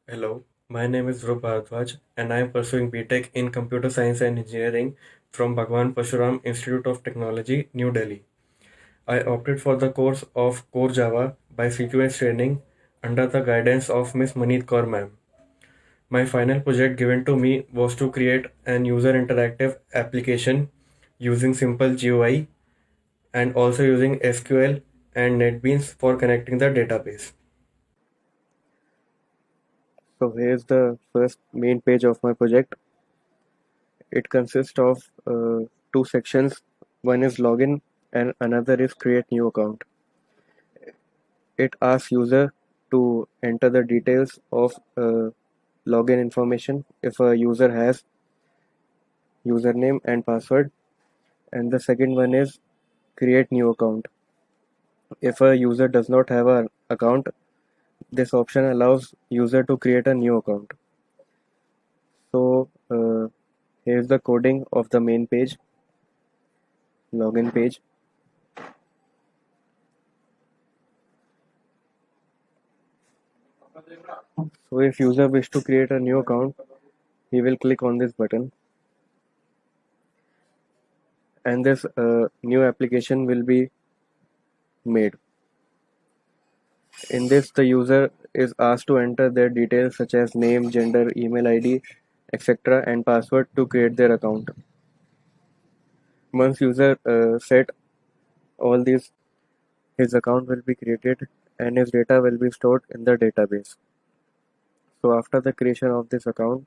Hello, my name is Dhruv Bharadwaj and I am pursuing BTech in Computer Science and Engineering from Bhagwan Pashuram Institute of Technology, New Delhi. I opted for the course of Core Java by sequence training under the guidance of Miss Maneet Kaur ma'am. My final project given to me was to create an user interactive application using simple GUI and also using SQL and NetBeans for connecting the database. So here's the first main page of my project. It consists of two sections. One is login and another is create new account. It asks user to enter the details of login information if a user has username and password, and the second one is create new account. If a user does not have an account, this option allows user to create a new account. So here's the coding of the main page, login page. So if user wish to create a new account, he will click on this button and this new application will be made. In this, the user is asked to enter their details such as name, gender, email ID, etc. and password to create their account. Once user set all these, his account will be created and his data will be stored in the database. So after the creation of this account,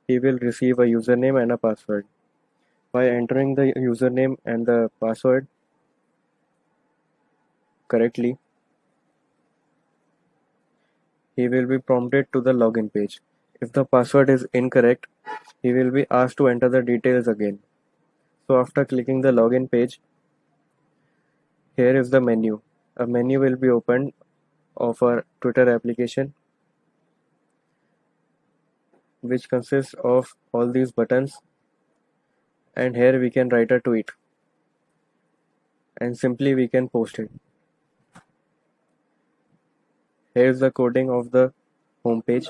he will receive a username and a password. By entering the username and the password correctly, he will be prompted to the login page. If the password is incorrect, he will be asked to enter the details again. So after clicking the login page, here is the menu. A menu will be opened of our Twitter application, which consists of all these buttons, and here we can write a tweet and simply we can post it. Here is the coding of the home page.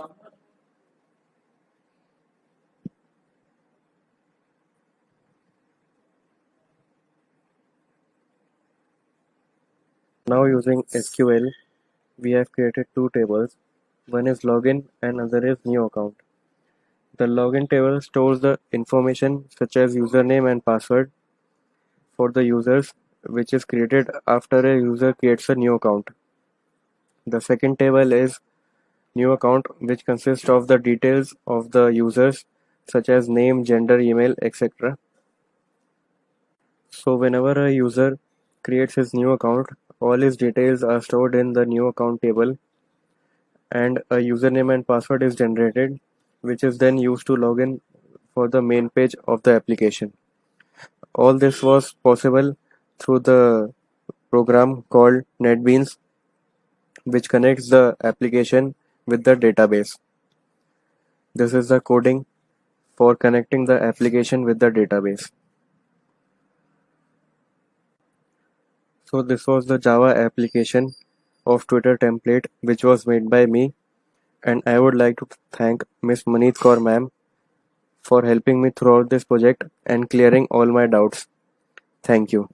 Now using SQL, we have created two tables. One is login and other is new account. The login table stores the information such as username and password for the users, which is created after a user creates a new account. The second table is new account, which consists of the details of the users such as name, gender, email, etc. So whenever a user creates his new account, all his details are stored in the new account table and a username and password is generated, which is then used to log in for the main page of the application. All this was possible through the program called NetBeans, which connects the application with the database. This is the coding for connecting the application with the database. So this was the Java application of Twitter template which was made by me, and I would like to thank Miss Maneet Kaur ma'am for helping me throughout this project and clearing all my doubts. Thank you.